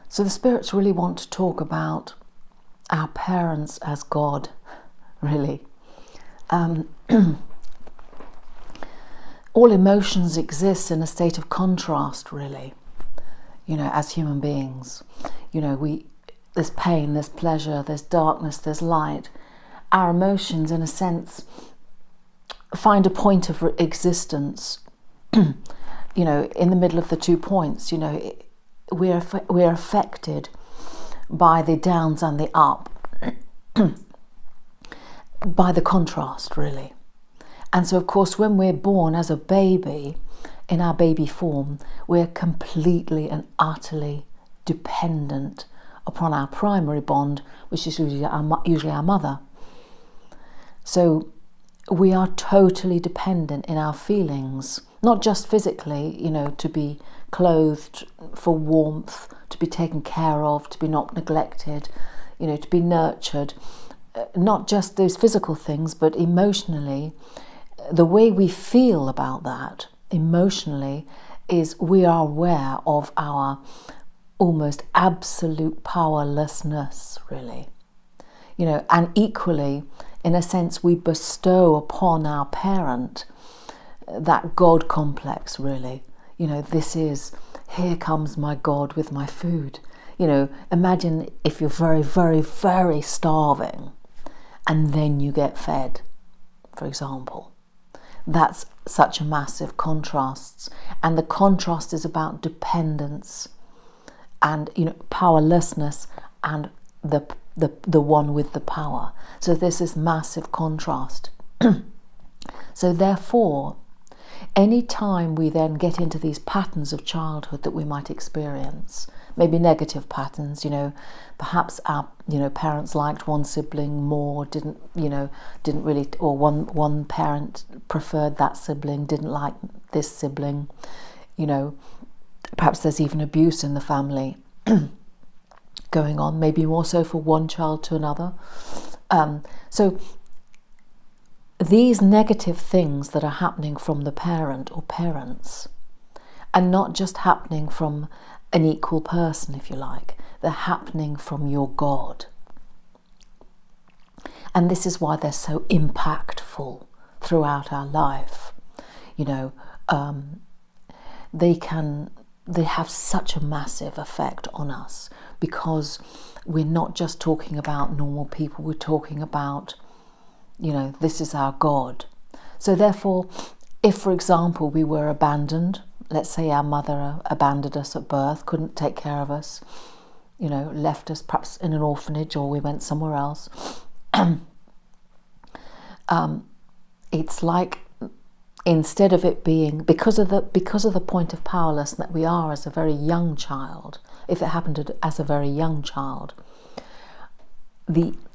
So the spirits really want to talk about our parents as God, really. All emotions exist in a state of contrast, really, as human beings. There's pain, there's pleasure, there's darkness, there's light. Our emotions, in a sense, find a point of existence, in the middle of the 2 points. We're affected by the downs and the up, by the contrast, really. And so, of course, when we're born as a baby, in our baby form, we're completely and utterly dependent upon our primary bond, which is usually our mother. So we are totally dependent in our feelings, not just physically, to be clothed, for warmth, to be taken care of, to be not neglected, to be nurtured. Not just those physical things, but emotionally. The way we feel about that emotionally is we are aware of our almost absolute powerlessness, really. And equally, in a sense, we bestow upon our parent that God complex, really. This is, here comes my God with my food. Imagine if you're very, very, very starving and then you get fed, for example. That's such a massive contrast. And the contrast is about dependence and, powerlessness and the one with the power. So there's this massive contrast. So therefore, any time we then get into these patterns of childhood that we might experience, maybe negative patterns, perhaps our parents liked one sibling more, didn't really, or one parent preferred that sibling, didn't like this sibling, perhaps there's even abuse in the family going on, maybe more so for one child to another. So these negative things that are happening from the parent or parents are not just happening from an equal person, if you like. They're happening from your God. And this is why they're so impactful throughout our life. They have such a massive effect on us, because we're not just talking about normal people, we're talking about, this is our God. So therefore, if, for example, we were abandoned, let's say our mother abandoned us at birth, couldn't take care of us, left us perhaps in an orphanage, or we went somewhere else. It's like, instead of it being, because of the point of powerlessness that we are as a very young child, if it happened as a very young child,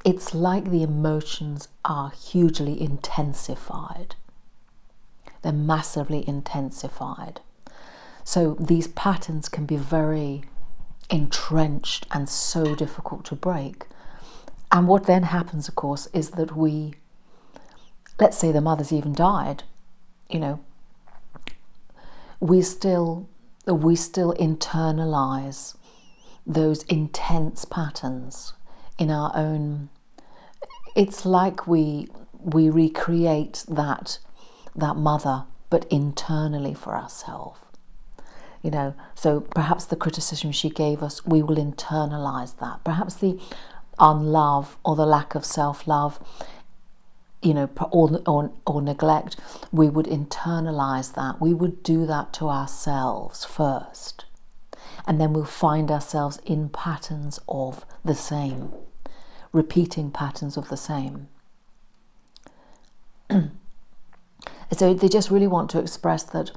it's like the emotions are hugely intensified. They're massively intensified. So these patterns can be very entrenched and so difficult to break. And what then happens, of course, is that let's say the mother's even died, we still internalize those intense patterns in our own. It's like we recreate that mother, but internally for ourselves. So perhaps the criticism she gave us, we will internalize that. Perhaps the unlove or the lack of self-love, or neglect, we would internalize that. We would do that to ourselves first. And then we'll find ourselves in patterns of the same, repeating patterns of the same. So they just really want to express that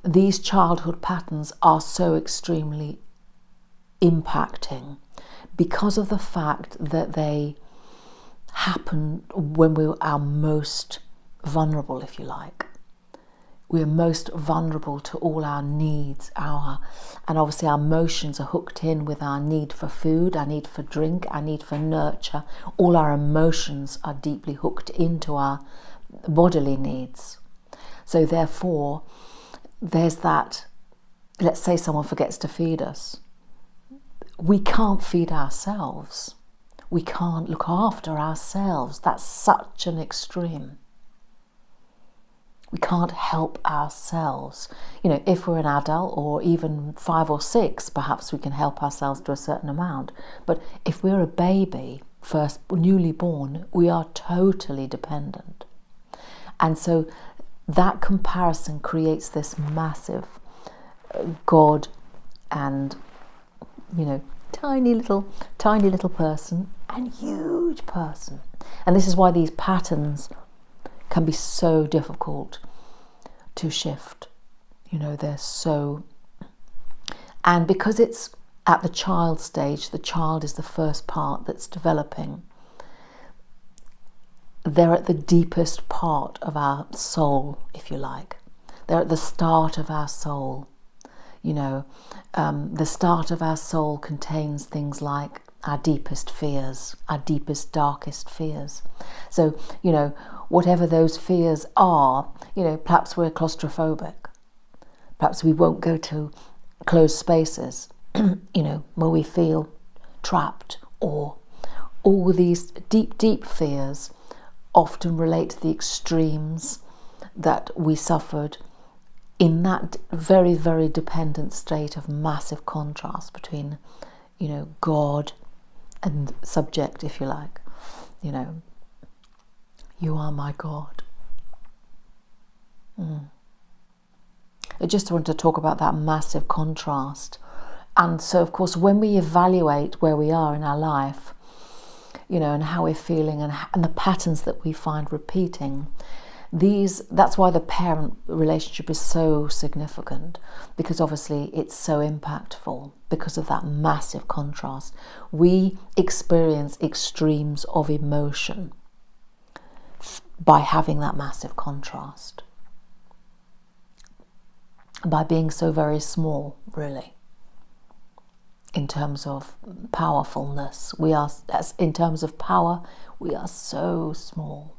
these childhood patterns are so extremely impacting because of the fact that they happen when we are most vulnerable, if you like. We are most vulnerable to all our needs, and obviously our emotions are hooked in with our need for food, our need for drink, our need for nurture. All our emotions are deeply hooked into our bodily needs. So therefore, there's that, let's say someone forgets to feed us. we can't feed ourselves. We can't look after ourselves. That's such an extreme. We can't help ourselves. You know, if we're an adult or even 5 or 6, perhaps we can help ourselves to a certain amount. But if we're a baby, first newly born, we are totally dependent. And so that comparison creates this massive God and, you know, tiny little person and huge person. And this is why these patterns can be so difficult to shift. You know, they're so... And because it's at the child stage, the child is the first part that's developing. They're at the deepest part of our soul, if you like. They're at the start of our soul. You know, the start of our soul contains things like our deepest fears, our deepest, darkest fears. So, you know, whatever those fears are, you know, perhaps we're claustrophobic. Perhaps we won't go to closed spaces, you know, where we feel trapped, or all these deep, deep fears often relate to the extremes that we suffered in that very, very dependent state of massive contrast between, you know, God and subject, if you like. You know, you are my God. I just want to talk about that massive contrast. And so, of course, when we evaluate where we are in our life, you know, and how we're feeling and the patterns that we find repeating, that's why the parent relationship is so significant, because obviously it's so impactful because of that massive contrast. We experience extremes of emotion by having that massive contrast, by being so very small, really. In terms of powerfulness, in terms of power, we are so small.